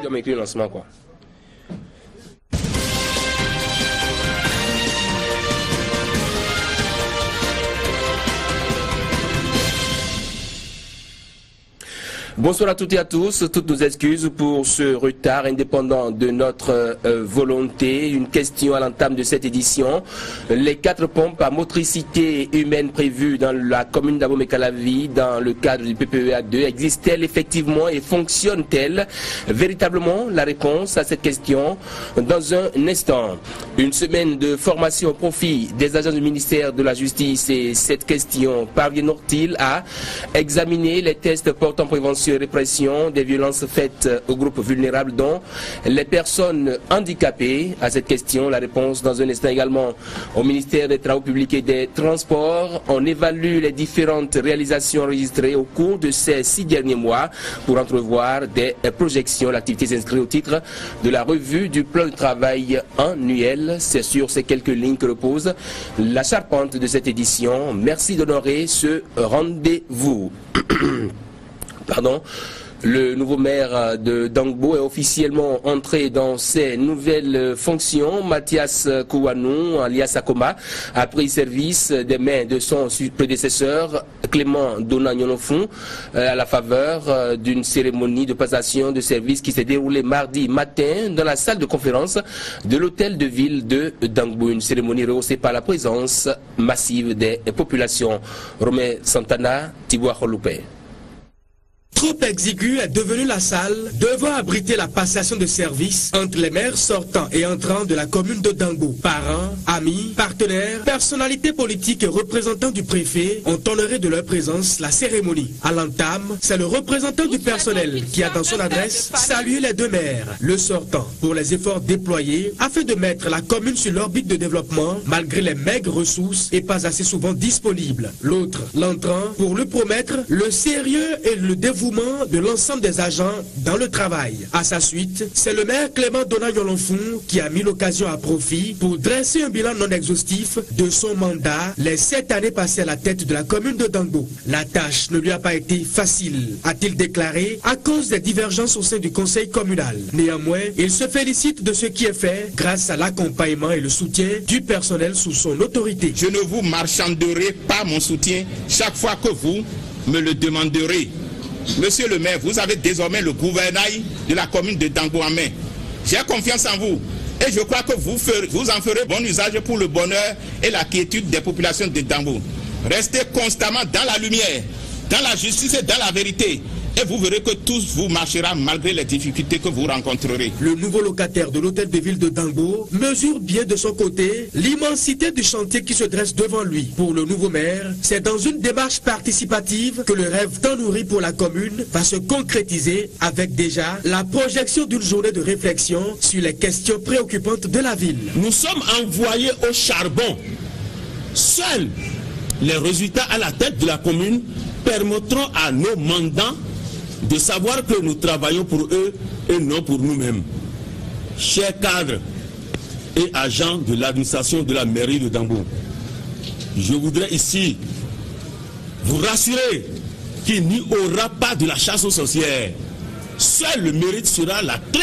dois m'écrire le lancement, quoi. Bonsoir à toutes et à tous, toutes nos excuses pour ce retard indépendant de notre volonté. Une question à l'entame de cette édition. Les 4 pompes à motricité humaine prévues dans la commune d'Abomey-Calavi dans le cadre du PPEA2 existent-elles effectivement et fonctionnent-elles véritablement? La réponse à cette question dans un instant. Une semaine de formation au profit des agents du ministère de la Justice et cette question parviendront-ils à examiner les tests portant prévention et répression des violences faites aux groupes vulnérables dont les personnes handicapées? À cette question, la réponse dans un instant également. Au ministère des Travaux publics et des Transports, on évalue les différentes réalisations enregistrées au cours de ces 6 derniers mois pour entrevoir des projections. L'activité s'inscrit au titre de la revue du plan de travail annuel. C'est sur ces quelques lignes que repose la charpente de cette édition. Merci d'honorer ce rendez-vous. Pardon. Le nouveau maire de Dangbo est officiellement entré dans ses nouvelles fonctions. Mathias Kouanou, alias Akoma, a pris service des mains de son prédécesseur Clément Donagnolofun à la faveur d'une cérémonie de passation de service qui s'est déroulée mardi matin dans la salle de conférence de l'hôtel de ville de Dangbo. Une cérémonie rehaussée par la présence massive des populations. Romain Santana, Tiboua Kholoupé. Trop exigu est devenue la salle devant abriter la passation de service entre les maires sortants et entrants de la commune de Dangbo. Parents, amis, partenaires, personnalités politiques et représentants du préfet ont honoré de leur présence la cérémonie. À l'entame, c'est le représentant du personnel qui a dans son adresse salué les 2 maires, le sortant, pour les efforts déployés afin de mettre la commune sur l'orbite de développement malgré les maigres ressources et pas assez souvent disponibles. L'autre, l'entrant, pour lui promettre le sérieux et le dévouement de l'ensemble des agents dans le travail. À sa suite, c'est le maire Clément Donagnolofun qui a mis l'occasion à profit pour dresser un bilan non exhaustif de son mandat, les 7 années passées à la tête de la commune de Dangbo. La tâche ne lui a pas été facile, a-t-il déclaré, à cause des divergences au sein du conseil communal. Néanmoins, il se félicite de ce qui est fait grâce à l'accompagnement et le soutien du personnel sous son autorité. Je ne vous marchanderai pas mon soutien chaque fois que vous me le demanderez. Monsieur le maire, vous avez désormais le gouvernail de la commune de Dangbo en main. J'ai confiance en vous et je crois que vous en ferez bon usage pour le bonheur et la quiétude des populations de Dangbo. Restez constamment dans la lumière, dans la justice et dans la vérité. Et vous verrez que tout vous marchera malgré les difficultés que vous rencontrerez. Le nouveau locataire de l'hôtel de ville de Dangbo mesure bien de son côté l'immensité du chantier qui se dresse devant lui. Pour le nouveau maire, c'est dans une démarche participative que le rêve tant nourri pour la commune va se concrétiser avec déjà la projection d'une journée de réflexion sur les questions préoccupantes de la ville. Nous sommes envoyés au charbon. Seuls les résultats à la tête de la commune permettront à nos mandants de savoir que nous travaillons pour eux et non pour nous-mêmes. Chers cadres et agents de l'administration de la mairie de Dangbo, je voudrais ici vous rassurer qu'il n'y aura pas de la chasse aux sorcières. Seul le mérite sera la clé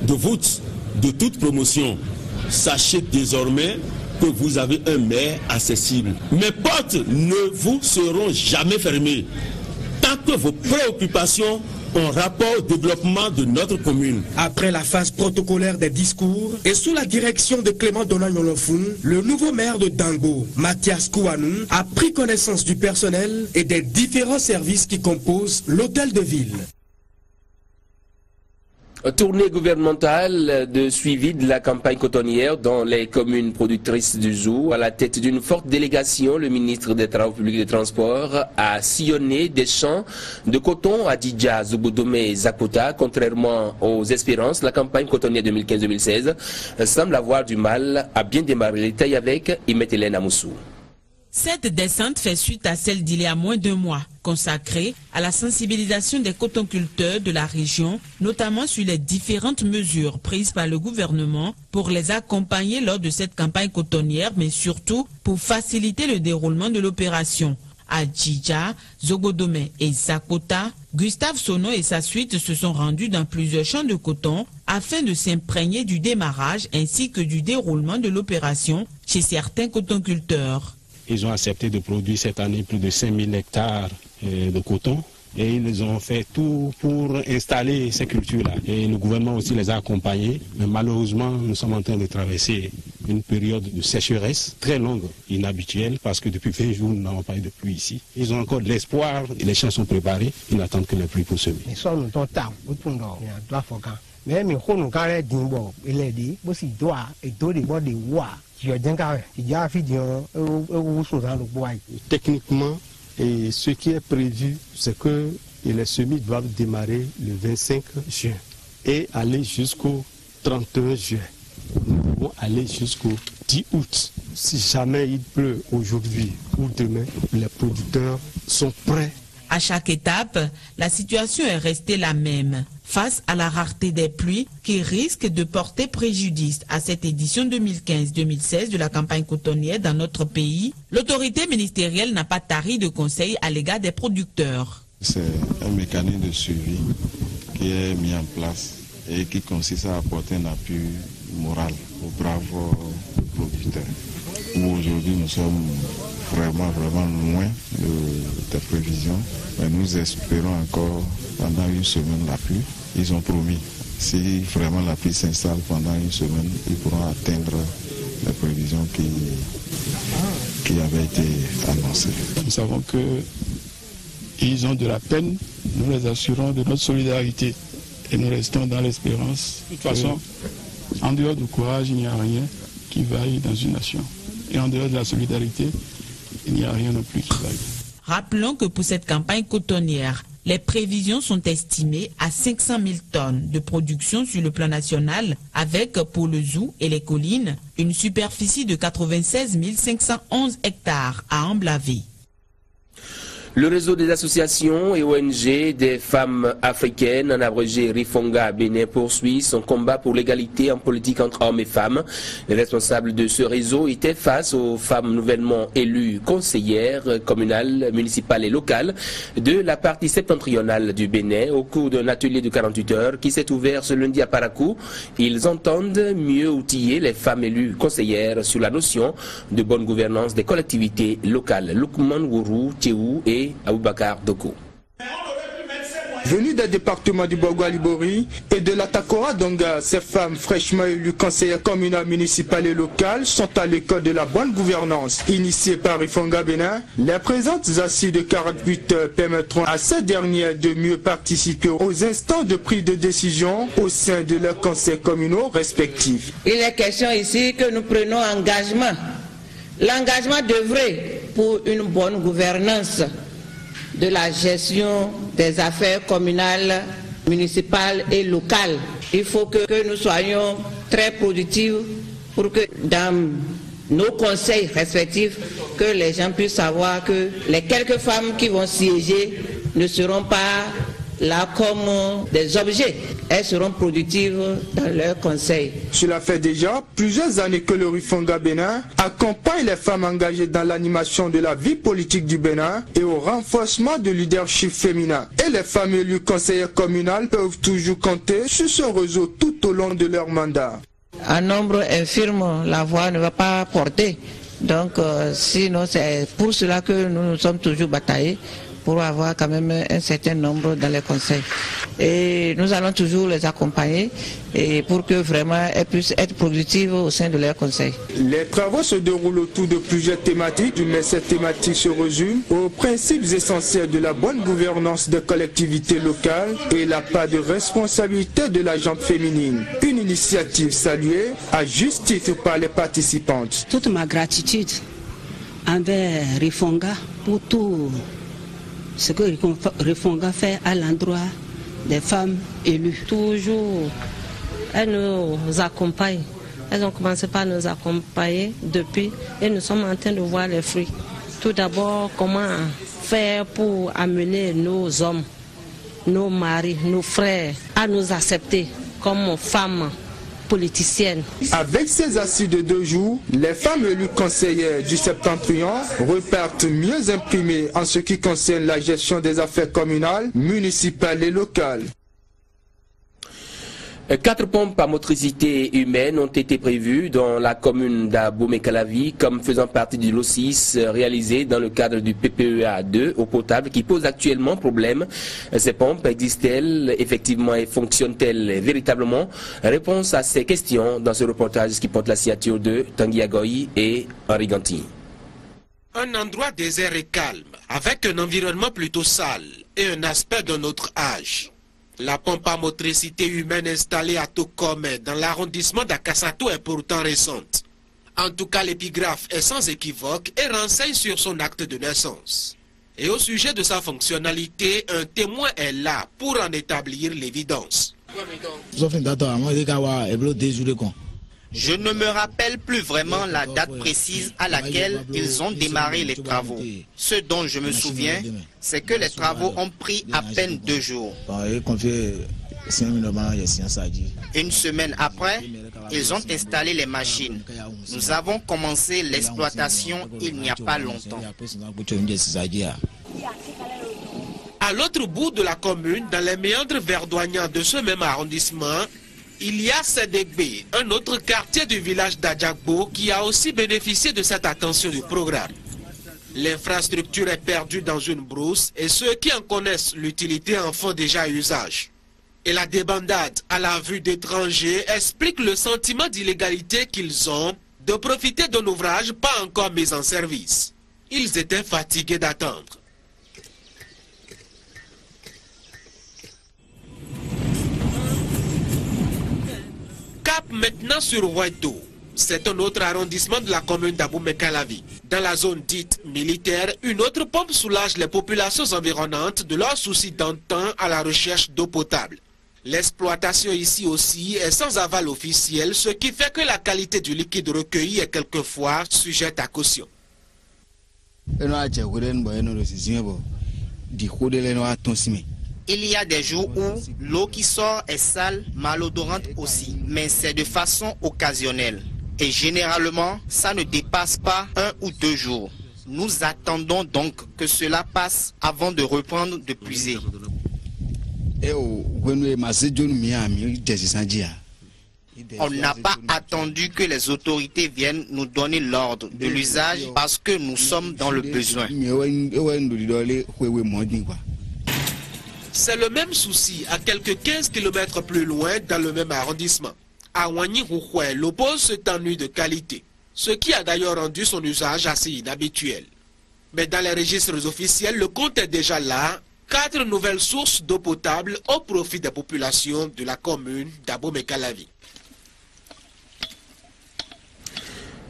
de voûte de toute promotion. Sachez désormais que vous avez un maire accessible. Mes portes ne vous seront jamais fermées tant que vos préoccupations ont rapport au développement de notre commune. Après la phase protocolaire des discours et sous la direction de Clément Donagnolofun, le nouveau maire de Dangbo, Mathias Kouanou, a pris connaissance du personnel et des différents services qui composent l'hôtel de ville. Tournée gouvernementale de suivi de la campagne cotonnière dans les communes productrices du jour. À la tête d'une forte délégation, le ministre des Travaux publics et des Transports a sillonné des champs de coton à Didja, Zouboudome et Zakota. Contrairement aux espérances, la campagne cotonnière 2015-2016 semble avoir du mal à bien démarrer. Les détails avec Imet Hélène Amoussou. Cette descente fait suite à celle d'il y a moins d'1 mois, consacrée à la sensibilisation des cotonculteurs de la région, notamment sur les différentes mesures prises par le gouvernement pour les accompagner lors de cette campagne cotonnière, mais surtout pour faciliter le déroulement de l'opération. À Djidja, Zogodome et Zakota, Gustave Sono et sa suite se sont rendus dans plusieurs champs de coton afin de s'imprégner du démarrage ainsi que du déroulement de l'opération chez certains cotonculteurs. Ils ont accepté de produire cette année plus de 5000 hectares de coton. Et ils ont fait tout pour installer ces cultures-là. Et le gouvernement aussi les a accompagnés. Mais malheureusement, nous sommes en train de traverser une période de sécheresse très longue, inhabituelle, parce que depuis 20 jours, nous n'avons pas eu de pluie ici. Ils ont encore de l'espoir, les champs sont préparés, ils n'attendent que les pluies pour semer. Techniquement, et ce qui est prévu, c'est que les semis doivent démarrer le 25 juin et aller jusqu'au 31 juin. Nous pouvons aller jusqu'au 10 août. Si jamais il pleut aujourd'hui ou demain, les producteurs sont prêts. À chaque étape, la situation est restée la même. Face à la rareté des pluies qui risque de porter préjudice à cette édition 2015-2016 de la campagne cotonnière dans notre pays, l'autorité ministérielle n'a pas tari de conseils à l'égard des producteurs. C'est un mécanisme de suivi qui est mis en place et qui consiste à apporter un appui moral aux braves producteurs. Aujourd'hui, nous sommes vraiment loin des prévisions, mais nous espérons encore pendant une semaine la pluie. Ils ont promis, si vraiment la pluie s'installe pendant une semaine, ils pourront atteindre les prévisions qui avaient été annoncées. Nous savons qu'ils ont de la peine, nous les assurons de notre solidarité et nous restons dans l'espérance. De toute façon, en dehors du courage, il n'y a rien qui vaille dans une nation. Et en dehors de la solidarité, il n'y a rien non plus qui vaille. Rappelons que pour cette campagne cotonnière, les prévisions sont estimées à 500 000 tonnes de production sur le plan national, avec pour le Zou et les collines, une superficie de 96 511 hectares à emblaver. Le réseau des associations et ONG des femmes africaines, en abrégé Rifonga Bénin, poursuit son combat pour l'égalité en politique entre hommes et femmes. Les responsables de ce réseau étaient face aux femmes nouvellement élues conseillères communales, municipales et locales de la partie septentrionale du Bénin au cours d'un atelier de 48 heures qui s'est ouvert ce lundi à Parakou. Ils entendent mieux outiller les femmes élues conseillères sur la notion de bonne gouvernance des collectivités locales. Lukman Wourou, Tchéou et Aboubakar Doko. Venus des départements du Borgo-Alibori et de la Takora Donga, ces femmes fraîchement élues conseillères communales, municipales et locales sont à l'école de la bonne gouvernance. Initiée par Rifonga Bénin, les présentes assises de 48 heures permettront à ces dernières de mieux participer aux instants de prise de décision au sein de leurs conseils communaux respectifs. Il est question ici que nous prenons engagement. L'engagement d'œuvrer pour une bonne gouvernance de la gestion des affaires communales, municipales et locales. Il faut que nous soyons très productifs pour que dans nos conseils respectifs, que les gens puissent savoir que les quelques femmes qui vont siéger ne seront pas là comme des objets. Elles seront productives dans leurs conseils. Cela fait déjà plusieurs années que le Rifonga Bénin accompagne les femmes engagées dans l'animation de la vie politique du Bénin et au renforcement du leadership féminin. Et les femmes élues conseillères communales peuvent toujours compter sur ce réseau tout au long de leur mandat. Un nombre infirme, la voix ne va pas porter. Donc, sinon, c'est pour cela que nous nous sommes toujours bataillés pour avoir quand même un certain nombre dans les conseils. Et nous allons toujours les accompagner et pour que vraiment elles puissent être productives au sein de leurs conseils. Les travaux se déroulent autour de plusieurs thématiques, mais ces thématiques se résument aux principes essentiels de la bonne gouvernance des collectivités locales et la part de responsabilité de la gente féminine. Une initiative saluée à juste titre par les participantes. Toute ma gratitude envers Rifonga pour tout ce que Rifonga fait à l'endroit des femmes élues. Toujours, elles nous accompagnent. Elles ont commencé par nous accompagner depuis et nous sommes en train de voir les fruits. Tout d'abord, comment faire pour amener nos hommes, nos maris, nos frères à nous accepter comme femmes politicienne. Avec ces assises de 2 jours, les femmes élues conseillères du Septentrion repartent mieux imprimées en ce qui concerne la gestion des affaires communales, municipales et locales. 4 pompes à motricité humaine ont été prévues dans la commune d'Abomey-Calavi comme faisant partie du lot 6 réalisé dans le cadre du PPEA 2 eau potable qui pose actuellement problème. Ces pompes existent-elles effectivement et fonctionnent-elles véritablement? Réponse à ces questions dans ce reportage qui porte la signature de Tanguy Agoy et Henri Ganti. Un endroit désert et calme, avec un environnement plutôt sale et un aspect d'un autre âge. La pompe à motricité humaine installée à Tokome dans l'arrondissement d'Akasato est pourtant récente. En tout cas, l'épigraphe est sans équivoque et renseigne sur son acte de naissance. Et au sujet de sa fonctionnalité, un témoin est là pour en établir l'évidence. Je ne me rappelle plus vraiment la date précise à laquelle ils ont démarré les travaux. Ce dont je me souviens, c'est que les travaux ont pris à peine 2 jours. Une semaine après, ils ont installé les machines. Nous avons commencé l'exploitation il n'y a pas longtemps. À l'autre bout de la commune, dans les méandres verdoignants de ce même arrondissement, il y a Sédégbé, un autre quartier du village d'Adjagbo qui a aussi bénéficié de cette attention du programme. L'infrastructure est perdue dans une brousse et ceux qui en connaissent l'utilité en font déjà usage. Et la débandade à la vue d'étrangers explique le sentiment d'illégalité qu'ils ont de profiter d'un ouvrage pas encore mis en service. Ils étaient fatigués d'attendre. Cap maintenant sur Ouedo. C'est un autre arrondissement de la commune d'Abomey-Calavi. Dans la zone dite militaire, une autre pompe soulage les populations environnantes de leur souci d'antan à la recherche d'eau potable. L'exploitation ici aussi est sans aval officiel, ce qui fait que la qualité du liquide recueilli est quelquefois sujette à caution. Il y a des jours où l'eau qui sort est sale, malodorante aussi, mais c'est de façon occasionnelle. Et généralement, ça ne dépasse pas 1 ou 2 jours. Nous attendons donc que cela passe avant de reprendre de puiser. On n'a pas attendu que les autorités viennent nous donner l'ordre de l'usage parce que nous sommes dans le besoin. C'est le même souci à quelques 15 km plus loin dans le même arrondissement. À Wagny-Rouhoué, l'oppose cet ennui de qualité, ce qui a d'ailleurs rendu son usage assez inhabituel. Mais dans les registres officiels, le compte est déjà là. 4 nouvelles sources d'eau potable au profit des populations de la commune d'Abomey-Calavi.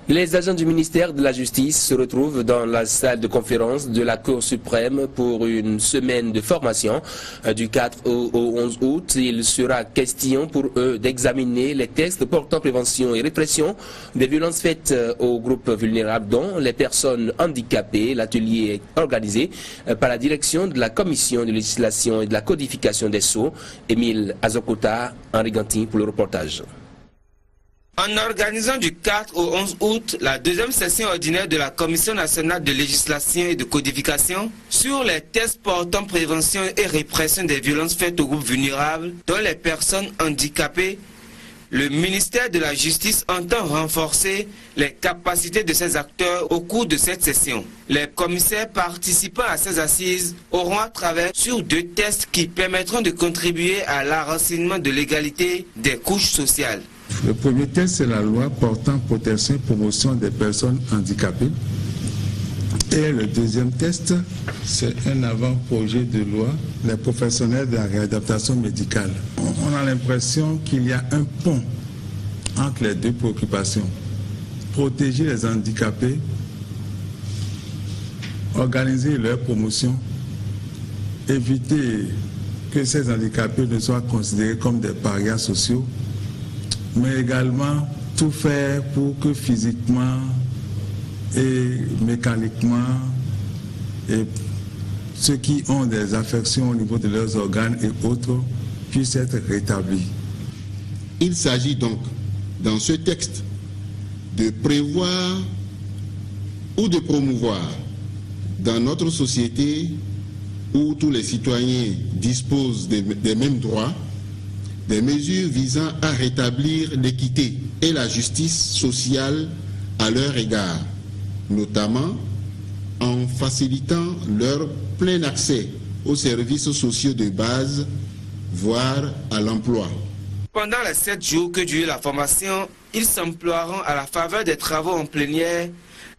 Les agents du ministère de la Justice se retrouvent dans la salle de conférence de la Cour suprême pour une semaine de formation. Du 4 au 11 août, il sera question pour eux d'examiner les textes portant prévention et répression des violences faites aux groupes vulnérables, dont les personnes handicapées. L'atelier est organisé par la direction de la Commission de législation et de la codification des Sceaux. Émile Azokota, Henri Ganti pour le reportage. En organisant du 4 au 11 août la deuxième session ordinaire de la Commission nationale de législation et de codification sur les tests portant prévention et répression des violences faites aux groupes vulnérables, dont les personnes handicapées, le ministère de la Justice entend renforcer les capacités de ces acteurs au cours de cette session. Les commissaires participant à ces assises auront à travailler sur 2 tests qui permettront de contribuer à l'enracinement de l'égalité des couches sociales. Le premier test, c'est la loi portant protection et promotion des personnes handicapées. Et le deuxième test, c'est un avant-projet de loi, les professionnels de la réadaptation médicale. On a l'impression qu'il y a un pont entre les 2 préoccupations. Protéger les handicapés, organiser leur promotion, éviter que ces handicapés ne soient considérés comme des parias sociaux, mais également tout faire pour que physiquement et mécaniquement et ceux qui ont des affections au niveau de leurs organes et autres puissent être rétablis. Il s'agit donc dans ce texte de prévoir ou de promouvoir dans notre société où tous les citoyens disposent des mêmes droits, des mesures visant à rétablir l'équité et la justice sociale à leur égard, notamment en facilitant leur plein accès aux services sociaux de base, voire à l'emploi. Pendant les 7 jours que dure la formation, ils s'emploieront à la faveur des travaux en plénière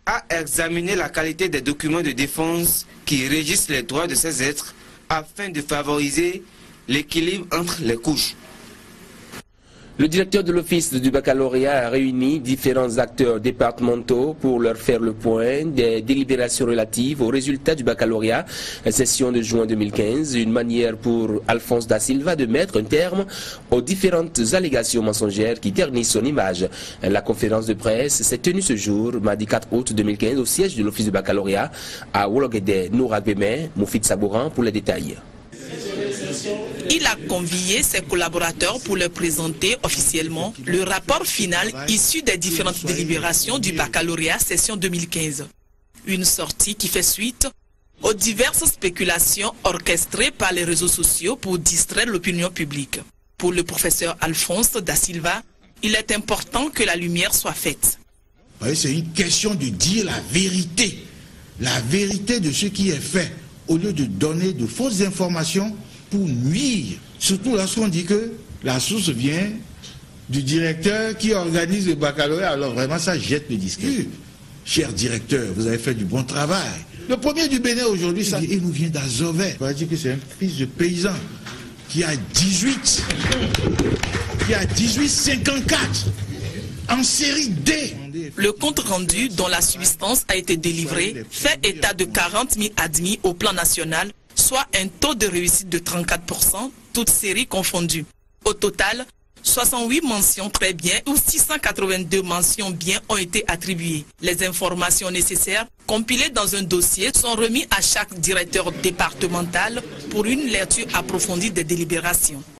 à examiner la qualité des documents de défense qui régissent les droits de ces êtres afin de favoriser l'équilibre entre les couches. Le directeur de l'Office du baccalauréat a réuni différents acteurs départementaux pour leur faire le point des délibérations relatives aux résultats du baccalauréat, session de juin 2015, une manière pour Alphonse da Silva de mettre un terme aux différentes allégations mensongères qui ternissent son image. La conférence de presse s'est tenue ce jour, mardi 4 août 2015, au siège de l'Office du baccalauréat à Wologede, Noura Gbemé, Moufid Sabouran pour les détails. Il a convié ses collaborateurs pour leur présenter officiellement le rapport final issu des différentes délibérations du baccalauréat session 2015. Une sortie qui fait suite aux diverses spéculations orchestrées par les réseaux sociaux pour distraire l'opinion publique. Pour le professeur Alphonse da Silva, il est important que la lumière soit faite. C'est une question de dire la vérité de ce qui est fait, au lieu de donner de fausses informations pour nuire. Surtout lorsqu'on dit que la source vient du directeur qui organise le baccalauréat. Alors vraiment, ça jette le disque. Cher directeur, vous avez fait du bon travail. Le premier du Bénin aujourd'hui, ça, il nous vient d'Azové. On va dire que c'est un fils de paysan qui a 54 en série D. Le compte rendu dont la substance a été délivrée fait état de 40 000 admis au plan national, soit un taux de réussite de 34%, toutes séries confondues. Au total, 68 mentions très bien ou 682 mentions bien ont été attribuées. Les informations nécessaires, compilées dans un dossier, sont remises à chaque directeur départemental pour une lecture approfondie des délibérations.